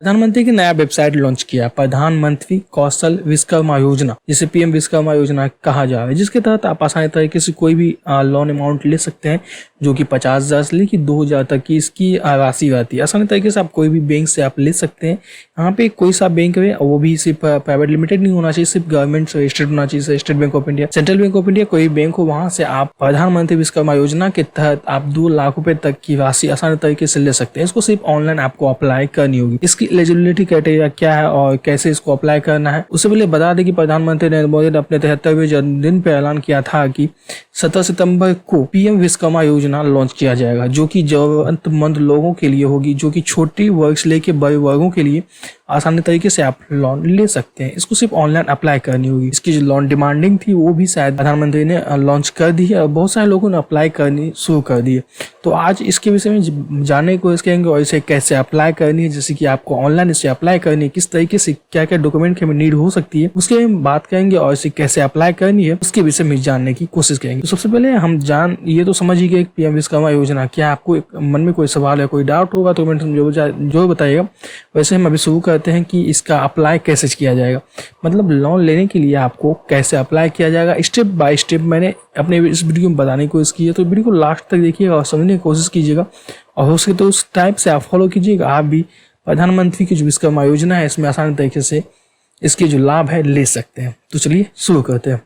प्रधानमंत्री की नया वेबसाइट लॉन्च किया, प्रधानमंत्री कौशल विश्वकर्मा योजना, जिसे पीएम विश्वकर्मा योजना कहा जा रहा है, जिसके तहत आप आसानी तरीके से कोई भी लोन अमाउंट ले सकते हैं, जो कि 50,000 से लेकर 2,000 तक की इसकी राशि रहती है। आसानी तरीके से आप कोई भी बैंक से आप ले सकते हैं। यहाँ पे कोई सा बैंक है, वो भी सिर्फ प्राइवेट लिमिटेड नहीं होना चाहिए, सिर्फ गवर्नमेंट से रजिस्टर्ड होना चाहिए। State bank of India, central bank of India, कोई बैंक हो, वहां से आप प्रधानमंत्री विश्वकर्मा योजना के तहत आप 2 लाख रुपए तक की राशि आसानी तरीके से ले सकते हैं। इसको सिर्फ ऑनलाइन आपको अप्लाई करनी होगी। इसकी एलिजिबिलिटी क्राइटेरिया क्या है और कैसे इसको अप्लाई करना है, उससे पहले बता दें कि प्रधानमंत्री नरेंद्र मोदी ने अपने 73वें जन्मदिन पर ऐलान किया था कि 17 सितंबर को पीएम विश्वकर्मा योजना लॉन्च किया जाएगा, जो कि जरूरतमंद लोगों के लिए होगी, जो कि छोटी वर्ग से लेकर बड़े वर्गों के लिए आसानी तरीके से आप लोन ले सकते हैं। इसको सिर्फ ऑनलाइन अप्लाई करनी होगी। इसकी जो लोन डिमांडिंग थी वो भी शायद प्रधानमंत्री ने लॉन्च कर दी है और बहुत सारे लोगों ने अप्लाई करनी शुरू कर दी है। तो आज इसके विषय में जानने की कोशिश करेंगे और इसे कैसे अप्लाई करनी है, जैसे कि आपको ऑनलाइन इसे अप्लाई करनी है, किस तरीके से क्या क्या डॉक्यूमेंट की हमें नीड हो सकती है, उसके बारे में बात करेंगे और इसे कैसे अप्लाई करनी है उसके विषय में जानने की कोशिश करेंगे। तो सबसे पहले हम ये तो समझ ही गए पीएम विश्वकर्मा योजना क्या। आपको मन में कोई सवाल है, कोई डाउट होगा तो कमेंट में जो बताइएगा। वैसे हम अभी शुरू करते हैं कि इसका अप्लाई कैसे किया जाएगा, मतलब लोन लेने के लिए आपको कैसे अप्लाई किया जाएगा। स्टेप बाय स्टेप मैंने अपने इस वीडियो में बताने की कोशिश की है, तो वीडियो को लास्ट तक देखिएगा और समझने की कोशिश कीजिएगा और उसके तो उस टाइप से आप फॉलो कीजिएगा। आप भी प्रधानमंत्री की जो विश्वकर्मा योजना है इसमें आसान तरीके से इसके जो लाभ है ले सकते हैं। तो चलिए शुरू करते हैं।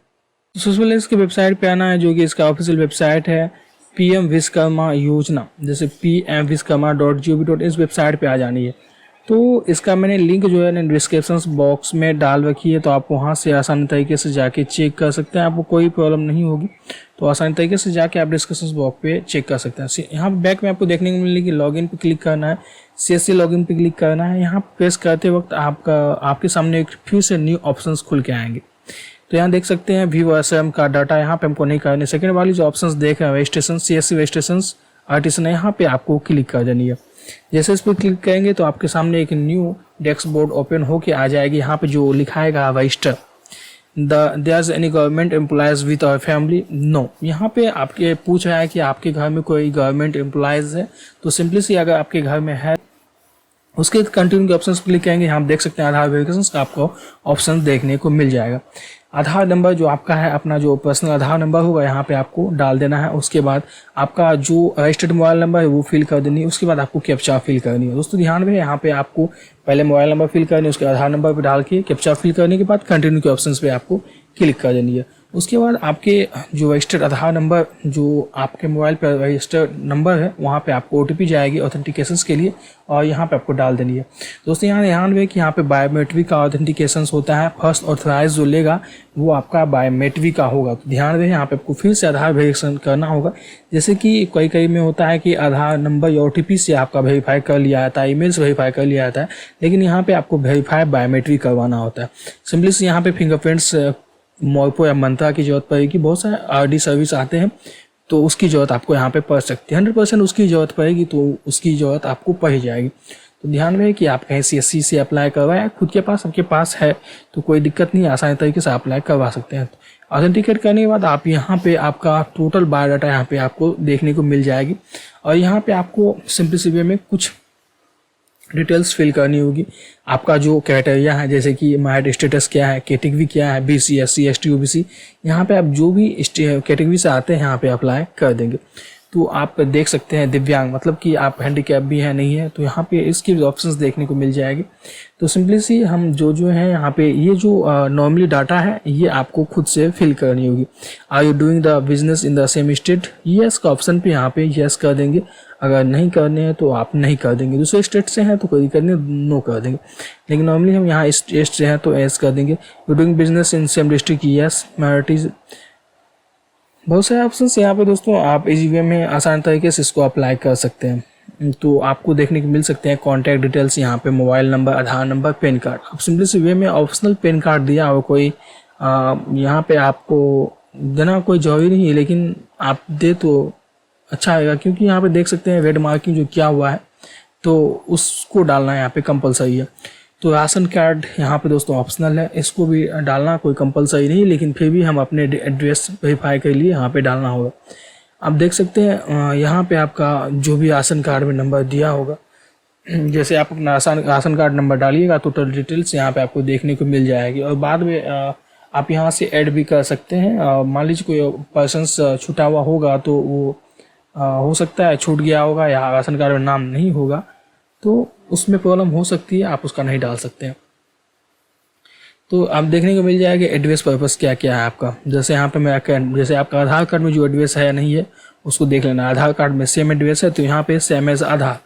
तो सबसे पहले इसके वेबसाइट पे आना है, जो कि इसका ऑफिशियल वेबसाइट है पीएम विश्वकर्मा योजना, जैसे pmvishkarma.gov.in इस वेबसाइट पे आ जानी है। तो इसका मैंने लिंक जो है डिस्क्रिप्शन बॉक्स में डाल रखी है, तो आप वहां से आसानी तरीके से जाके चेक कर सकते हैं। आपको कोई प्रॉब्लम नहीं होगी, तो आसानी तरीके से जाके आप डिस्क्रिप्शन बॉक्स पे चेक कर सकते हैं। यहाँ बैक में आपको देखने को मिलेगी लॉगिन पे क्लिक करना है, CSC लॉगिन पे क्लिक करना है। यहाँ प्रेस करते वक्त आपके सामने एक फिर से न्यू ऑप्शन खुल के आएंगे। तो यहाँ देख सकते हैं व्यू असम का डाटा, यहाँ पे हमको नहीं करने। सेकंड वाली जो ऑप्शंस देख रहे हैं रजिस्ट्रेशन, CSC रजिस्ट्रेशन आर्टिसन है, यहाँ पे आपको क्लिक कर देनी है। जैसे इस पर क्लिक करेंगे तो आपके सामने एक न्यू डैशबोर्ड ओपन होके आ जाएगी। यहाँ पे जो लिखा है register there any government employees with our family, no. यहाँ पे आपके पूछ रहा है कि आपके घर में कोई गवर्नमेंट एम्प्लॉयज है, तो सिंपली सी अगर आपके घर में है उसके कंटिन्यू के ऑप्शन क्लिक करेंगे। यहाँ आप देख सकते हैं आधार वेरिफिकेशन का आपको ऑप्शन देखने को मिल जाएगा। आधार नंबर जो आपका है, अपना जो पर्सनल आधार नंबर होगा यहाँ पे आपको डाल देना है। उसके बाद आपका जो रजिस्टर्ड मोबाइल नंबर है वो फिल कर देनी है। उसके बाद आपको कैप्चा फिल करनी है। दोस्तों ध्यान में यहाँ पे आपको पहले मोबाइल नंबर फिल करनी है, उसके आधार नंबर पे डाल के कैप्चा फिल करने के बाद कंटिन्यू के ऑप्शन पे आपको क्लिक कर देनी है। उसके बाद आपके जो रजिस्टर्ड आधार नंबर जो आपके मोबाइल पर रजिस्टर्ड नंबर है वहाँ पे आपको OTP जाएगी ऑथेंटिकेशन के लिए और यहाँ पे आपको डाल देनी है। दोस्तों यहाँ ध्यान रहे कि यहाँ पे बायोमेट्रिक का ऑथेंटिकेशन होता है। फर्स्ट ऑथराइज जो लेगा वो आपका बायोमेट्रिक का होगा, तो ध्यान रहे यहाँ पे आपको फिर से आधार वेरिफिकेशन करना होगा। जैसे कि कई में होता है कि आधार नंबर या OTP से आपका वेरीफाई कर लिया जाता है, ईमेल से वेरीफाई कर लिया जाता है, लेकिन यहाँ पे आपको वेरीफाई बायोमेट्रिक करवाना होता है। सिंपली से यहाँ पे फिंगरप्रिंट्स मोरपो या मंत्रा की जरूरत पड़ेगी। बहुत सारे RD सर्विस आते हैं, तो उसकी ज़रूरत आपको यहाँ पे पड़ सकती है। 100% उसकी ज़रूरत पड़ेगी, तो उसकी ज़रूरत आपको पड़ जाएगी। तो ध्यान रहे कि आप कहीं CSC से अप्लाई करवाएं, खुद के पास आपके पास है तो कोई दिक्कत नहीं, आसानी तरीके से अप्लाई करवा सकते हैं। ऑथेंटिकेट करने के बाद आप यहाँ पे आपका टोटल बायोडाटा यहाँ पे आपको देखने को मिल जाएगी और यहाँ पे आपको सिंपल सी वे में कुछ डिटेल्स फिल करनी होगी। आपका जो क्राइटेरिया है, जैसे कि मैरिड स्टेटस क्या है, कैटेगरी क्या है, BC SC ST OBC, यहाँ पे आप जो भी कैटेगरी से आते हैं यहाँ पे अप्लाई कर देंगे। तो आप देख सकते हैं दिव्यांग, मतलब कि आप हैंडीकैप भी है नहीं है, तो यहाँ पे इसकी ऑप्शंस देखने को मिल जाएगी। तो सिंपली सी हम जो है यहाँ पे ये जो नॉर्मली डाटा है ये आपको खुद से फिल करनी होगी। Are you doing the business in the same state, yes का ऑप्शन पे यहाँ पे यस कर देंगे। अगर नहीं करने हैं तो आप नहीं कर देंगे। दूसरे स्टेट से हैं तो कोई दिक्कत नहीं, नो कर देंगे। लेकिन नॉर्मली हम यहाँ स्टेट से हैं तो एस कर देंगे। You doing business in same district, yes. Minorities, बहुत सारे ऑप्शन यहाँ पे दोस्तों आप इजी वे में आसान तरीके से इसको अप्लाई कर सकते हैं। तो आपको देखने को मिल सकते हैं कॉन्टैक्ट डिटेल्स, यहाँ पे मोबाइल नंबर, आधार नंबर, पैन कार्ड। अब सिंपली सी वे में ऑप्शनल पैन कार्ड दिया हो कोई, यहाँ पे आपको देना कोई जरूरी नहीं है, लेकिन आप दे तो अच्छा आएगा, क्योंकि यहाँ पे देख सकते हैं रेड मार्किंग जो किया हुआ है तो उसको डालना यहाँ पे कंपलसरी है। तो राशन कार्ड यहाँ पे दोस्तों ऑप्शनल है, इसको भी डालना कोई कंपलसरी नहीं, लेकिन फिर भी हम अपने एड्रेस वेरीफाई के लिए यहाँ पे डालना होगा। आप देख सकते हैं यहाँ पे आपका जो भी राशन कार्ड में नंबर दिया होगा जैसे आप अपना राशन कार्ड नंबर डालिएगा तो टोटल डिटेल्स यहाँ पे आपको देखने को मिल जाएगी। और बाद में आप यहाँ से ऐड भी कर सकते हैं। मान लीजिए कोई पर्सन्स छूटा हुआ होगा तो वो हो सकता है छूट गया होगा या राशन कार्ड में नाम नहीं होगा, तो उसमें प्रॉब्लम हो सकती है, आप उसका नहीं डाल सकते हैं। तो आप देखने को मिल जाएगा एड्रेस पर्पस क्या क्या है आपका। जैसे यहाँ पे मैं जैसे आपका आधार कार्ड में जो एड्रेस है नहीं है उसको देख लेना। आधार कार्ड में सेम एड्रेस है तो यहाँ पे सेम एज आधार,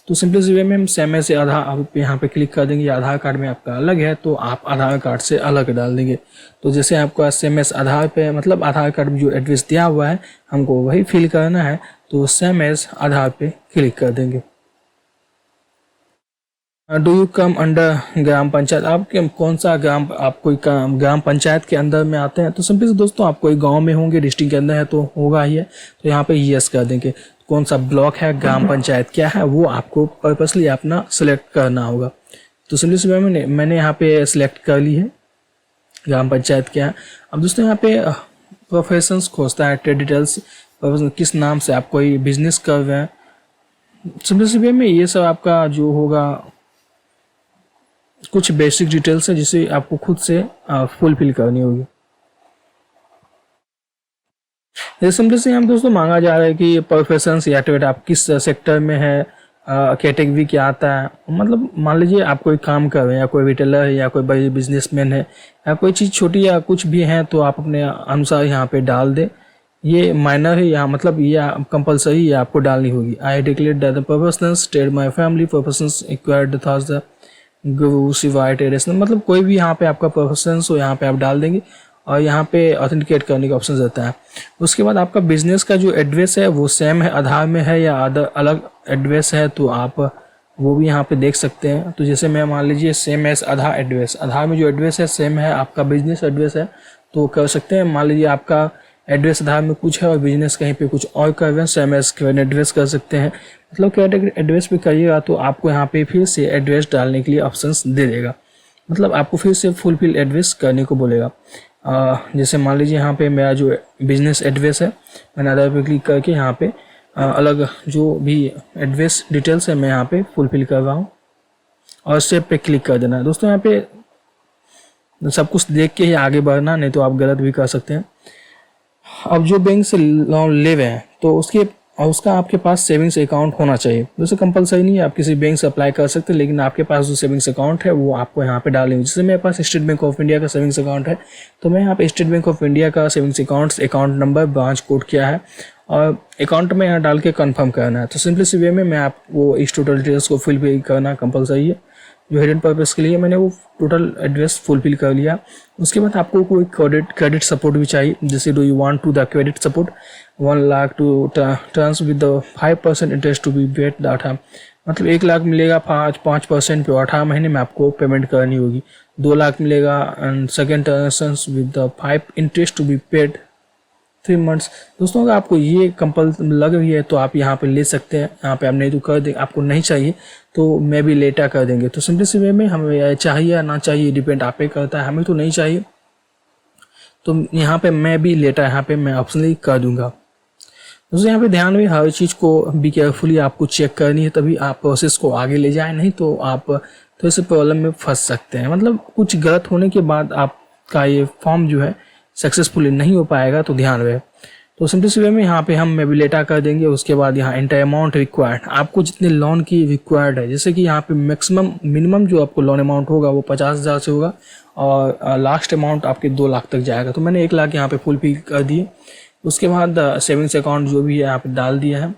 तो सिंपली सी वे में हम सेम एज आधार आप यहाँ पे क्लिक कर देंगे। आधार कार्ड में आपका अलग है तो आप आधार कार्ड से अलग डाल देंगे। तो जैसे आपका सेम एज आधार पे मतलब आधार कार्ड में जो एड्रेस दिया हुआ है हमको वही फिल करना है, तो सेम एज आधार पे क्लिक कर देंगे। डू यू कम अंडर ग्राम पंचायत, आप कौन सा ग्राम, आप कोई ग्राम पंचायत के अंदर में आते हैं? तो सिंपली से दोस्तों आप कोई गांव में होंगे, डिस्ट्रिक्ट के अंदर है तो होगा ही है, तो यहाँ पे यस कर देंगे। कौन सा ब्लॉक है, ग्राम पंचायत क्या है, वो आपको पर्पसली अपना सेलेक्ट करना होगा। तो सिंपली से मैंने यहाँ पे सिलेक्ट कर ली है ग्राम पंचायत क्या है। अब दोस्तों यहाँ पे प्रोफेशंस खोजता है, ट्रेड डिटेल्स, किस नाम से आप कोई बिजनेस कर रहे हैं। सिंपली से में ये सब आपका जो होगा कुछ बेसिक डिटेल्स है जिसे आपको खुद से फुलफिल करनी होगी। सिंपली से हम दोस्तों मांगा जा रहा है कि प्रोफेशन या ट्रेड आप किस सेक्टर में है, कैटेगरी क्या आता है। मतलब मान लीजिए आप कोई काम कर रहे हैं या कोई रिटेलर है या कोई बड़ी बिजनेसमैन है या कोई चीज़ छोटी या कुछ भी है तो आप अपने अनुसार यहाँ पे डाल दें। ये माइनर है या मतलब ये कंपलसरी ये आपको डालनी होगी। I declare that the professionals trade my family professionals acquired thaws the गुरु शिवाय ट्रेडिशनल, मतलब कोई भी यहाँ पे आपका प्रोफेशन हो यहाँ पे आप डाल देंगे और यहाँ पे ऑथेंटिकेट करने का ऑप्शन रहता है। उसके बाद आपका बिजनेस का जो एड्रेस है वो सेम है आधार में है या अलग एड्रेस है तो आप वो भी यहाँ पे देख सकते हैं। तो जैसे मैं मान लीजिए सेम एज आधार एड्रेस, आधार में जो एड्रेस है सेम है आपका बिजनेस एड्रेस है तो कर सकते हैं। मान लीजिए आपका एड्रेस आधार में कुछ है और बिजनेस कहीं पे कुछ और कर रहे हैं, सेम एज क्रेडिट एड्रेस कर सकते हैं। मतलब क्रेडिट एड्रेस पे करिएगा तो आपको यहाँ पे फिर से एड्रेस डालने के लिए ऑप्शंस दे देगा, मतलब आपको फिर से फुलफिल एड्रेस करने को बोलेगा। जैसे मान लीजिए यहाँ पे मेरा जो बिजनेस एड्रेस है मैंने आधार पे क्लिक करके यहाँ पे अलग जो भी एड्रेस डिटेल्स है मैं यहाँ पे फुलफिल कर रहा हूँ और स्टेप पे क्लिक कर देना है। दोस्तों यहाँ पे सब कुछ देख के ही आगे बढ़ना, नहीं तो आप गलत भी कर सकते हैं। अब जो बैंक से लोन ले रहे हैं तो उसका आपके पास सेविंग्स अकाउंट होना चाहिए। दोस्तों कंपलसरी नहीं है, आप किसी बैंक से अप्लाई कर सकते हैं, लेकिन आपके पास जो सेविंग्स अकाउंट है वो आपको यहाँ पे डालेंगे। जैसे मेरे पास स्टेट बैंक ऑफ इंडिया का सेविंग्स अकाउंट है तो मैं यहाँ पे स्टेट बैंक ऑफ इंडिया का savings account number, branch code क्या है और अकाउंट में यहाँ डाल के कन्फर्म करना है। तो सिंपली सी वे में मैं आपको इस टोटल डिटेल्स को फिल करना कंपलसरी है। जो हिडन पर्पस के लिए मैंने वो टोटल एड्रेस फुलफिल कर लिया। उसके बाद आपको कोई क्रेडिट सपोर्ट भी चाहिए। जैसे do you want to the credit support 1 lakh to terms with 5% interest to be paid that है, मतलब 1 लाख मिलेगा 5% पे 18 महीने में आपको पेमेंट करनी होगी। 2 लाख मिलेगा and second terms with 5 interest to be paid 3 months. दोस्तों अगर आपको ये कंपल लग रही है तो आप यहाँ पे ले सकते हैं, यहाँ पे आप नहीं तो कर दे, आपको नहीं चाहिए तो मैं भी लेटा कर देंगे। तो सिंपली सी वे में हमें चाहिए या ना चाहिए डिपेंड आप पे करता है, हमें तो नहीं चाहिए तो यहाँ पे मैं भी लेटा यहाँ पे मैं ऑप्शनली कर दूंगा। दोस्तों यहाँ पे ध्यान में हर चीज़ को बी केयरफुली आपको चेक करनी है तभी आप प्रोसेस को आगे ले जाए, नहीं तो आप थोड़े से प्रॉब्लम में फंस सकते हैं। मतलब कुछ गलत होने के बाद आपका ये फॉर्म जो है सक्सेसफुली नहीं हो पाएगा, तो ध्यान रहे। तो सिंपली सी वे में यहाँ पे हम मेबिलेटा कर देंगे। उसके बाद यहाँ एंटर अमाउंट रिक्वायर्ड, आपको जितने लोन की रिक्वायर्ड है, जैसे कि यहाँ पे मिनिमम जो आपको लोन अमाउंट होगा वो 50,000 से होगा और लास्ट अमाउंट आपके 2 लाख तक जाएगा। तो मैंने 1 लाख यहाँ पे फुल फिल कर दिए। उसके बाद सेविंग्स अकाउंट जो भी है यहाँ पे डाल दिया है।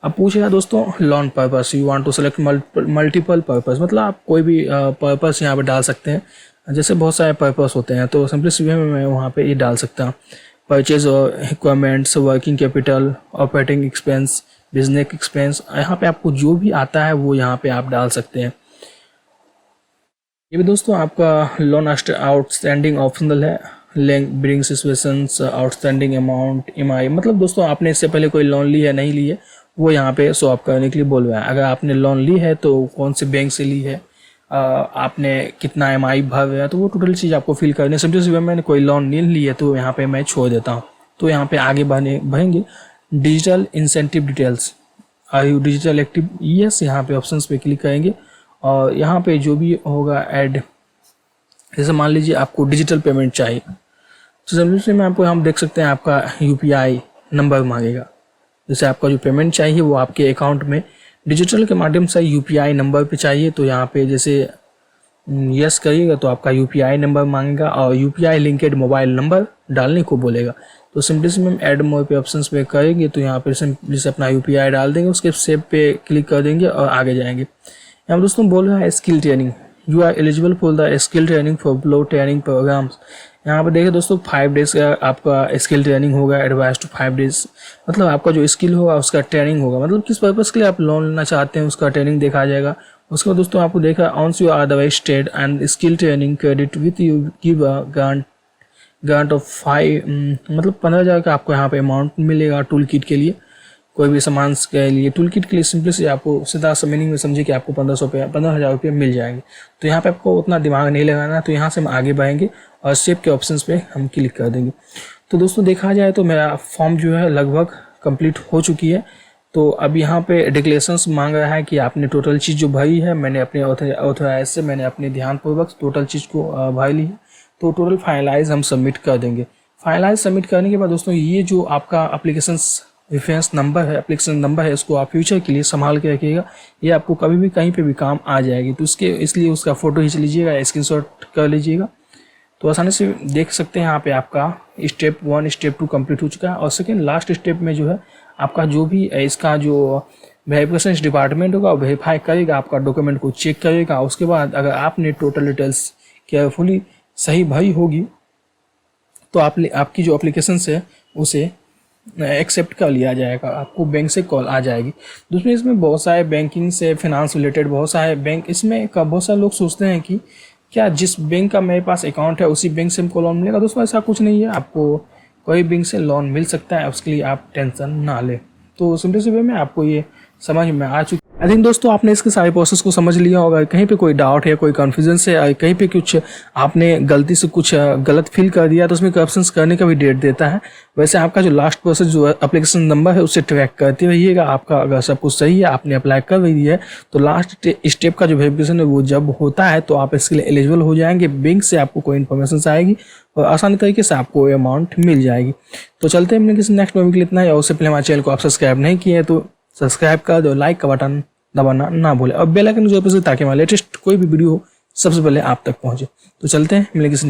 अब पूछेगा दोस्तों loan purpose, you want to select multiple purpose, मतलब आप कोई भी पर्पस यहाँ पे डाल सकते हैं। जैसे बहुत सारे पर्पस होते हैं तो सिंपली सी वे में मैं वहाँ पे ये डाल सकता हूँ। Purchase requirements, working capital, operating expense, business expense, यहाँ पे आपको जो भी आता है वो यहाँ पे आप डाल सकते हैं। ये भी दोस्तों आपका लोन आउटस्टैंडिंग ऑप्शनल है। Billing situations, outstanding amount, EMI, मतलब दोस्तों आपने इससे पहले कोई लोन ली है नहीं ली है वो यहाँ पे शो अप करने के लिए बोल रहा है। अगर आपने लोन ली है तो कौन से बैंक से ली है, आपने कितना EMI भर रहा है, तो वो टोटल चीज़ आपको फिल करनी है। सिंपली सी मैंने कोई लोन नहीं ली है तो यहाँ पे मैं छोड़ देता हूँ। तो यहाँ पे आगे बढ़ेंगे digital incentive details. Are you digital active, yes यहाँ पे ऑप्शंस पे क्लिक करेंगे और यहाँ पे जो भी होगा ऐड, जैसे मान लीजिए आपको डिजिटल पेमेंट चाहिए तो सिंपली में आपको हम देख सकते हैं आपका यूपीआई नंबर मांगेगा। जैसे आपका जो पेमेंट चाहिए वो आपके अकाउंट में डिजिटल के माध्यम से यूपीआई नंबर पे चाहिए, तो यहाँ पे जैसे यस करिएगा तो आपका यूपीआई नंबर मांगेगा और यूपीआई लिंकेड मोबाइल नंबर डालने को बोलेगा। तो सिंपली से हम ऐड मोर पे ऑप्शंस पे करेंगे तो यहाँ पे सिंपली से अपना यूपीआई डाल देंगे, उसके सेव पे क्लिक कर देंगे और आगे जाएंगे। यहाँ दोस्तों बोल रहा है skill training, you are eligible for the skill training for below training programs. यहाँ पर देखिए दोस्तों 5 डेज का आपका स्किल ट्रेनिंग होगा, एडवाइस टू 5 डेज, मतलब आपका जो स्किल होगा उसका ट्रेनिंग होगा, मतलब किस पर्पज़ के लिए आप लोन लेना चाहते हैं उसका ट्रेनिंग देखा जाएगा। उसके बाद दोस्तों आपको देखा once you are otherwise state and skill training credit with you give a grant of 5 मतलब 15,000 का आपको यहाँ पे अमाउंट मिलेगा टूल किट के लिए, कोई भी सामान के लिए। टूल किट के लिए सिंपली से आपको सीधा सा मीनिंग में समझिए कि आपको 15,000 रुपये मिल जाएंगे। तो यहाँ पे आपको उतना दिमाग नहीं लगाना, तो यहाँ से हम आगे बढ़ेंगे और सेव के ऑप्शंस पे हम क्लिक कर देंगे। तो दोस्तों देखा जाए तो मेरा फॉर्म जो है लगभग कंप्लीट हो चुकी है। तो अब यहाँ पे डिक्लेरेशंस मांग रहा है कि आपने टोटल चीज़ जो भरी है, मैंने अपने ऑथराइज से मैंने अपने ध्यानपूर्वक टोटल चीज़ को भर ली है। तो टोटल फाइनलाइज हम सबमिट कर देंगे। फाइनलाइज सबमिट करने के बाद दोस्तों ये जो आपका एप्लीकेशन रेफरेंस नंबर है, एप्लीकेशन नंबर है, इसको आप फ्यूचर के लिए संभाल के रखिएगा, ये आपको कभी भी कहीं पे भी काम आ जाएगी। तो इसलिए उसका फ़ोटो खींच लीजिएगा, स्क्रीनशॉट कर लीजिएगा। तो आसानी से देख सकते हैं यहाँ पे आपका स्टेप 1 स्टेप 2 कंप्लीट हो चुका है। और सेकेंड लास्ट स्टेप में जो है आपका जो भी इसका जो वेरिफिकेशन डिपार्टमेंट होगा वो वेरीफाई करेगा, आपका डॉक्यूमेंट को चेक करेगा। उसके बाद अगर आपने टोटल डिटेल्स केयरफुली सही भरी होगी तो आपकी जो एप्लीकेशन है उसे एक्सेप्ट कर लिया जाएगा, आपको बैंक से कॉल आ जाएगी। दूसरे इसमें बहुत सारे बैंकिंग से फिनांस रिलेटेड बहुत सारे बैंक, इसमें बहुत सारे लोग सोचते हैं कि क्या जिस बैंक का मेरे पास अकाउंट है उसी बैंक से हमको लोन मिलेगा। दोस्तों ऐसा कुछ नहीं है, आपको कोई बैंक से लोन मिल सकता है, उसके लिए आप टेंशन ना लें। तो सिंपल सी वे में आपको ये समझ में आ चुकी। आई थिंक दोस्तों आपने इसके सारे प्रोसेस को समझ लिया होगा। कहीं पे कोई डाउट है, कोई कन्फ्यूजन है, कहीं पे कुछ आपने गलती से कुछ गलत फिल कर दिया तो उसमें करप्शंस करने का भी डेट देता है। वैसे आपका जो लास्ट प्रोसेस जो एप्लीकेशन नंबर है उससे ट्रैक करते रहिएगा। आपका अगर सब कुछ सही है, आपने अप्लाई कर रही है, तो लास्ट स्टेप का जो वेरिफिकेशन है वो जब होता है तो आप इसके लिए एलिजिबल हो जाएंगे। बैंक से आपको कोई इन्फॉर्मेशन आएगी और आसानी तरीके से आपको अमाउंट मिल जाएगी। तो चलते हैं किसी नेक्स्ट मूवी के लिए इतना ही। और उससे पहले हमारे चैनल को आप सब्सक्राइब नहीं किए तो सब्सक्राइब कर दो, लाइक का बटन दबाना ना भूले और बेल आइकन जो प्रेस ताकि हमारा लेटेस्ट कोई भी वीडियो सबसे पहले आप तक पहुंचे। तो चलते हैं मिलेंगे किसी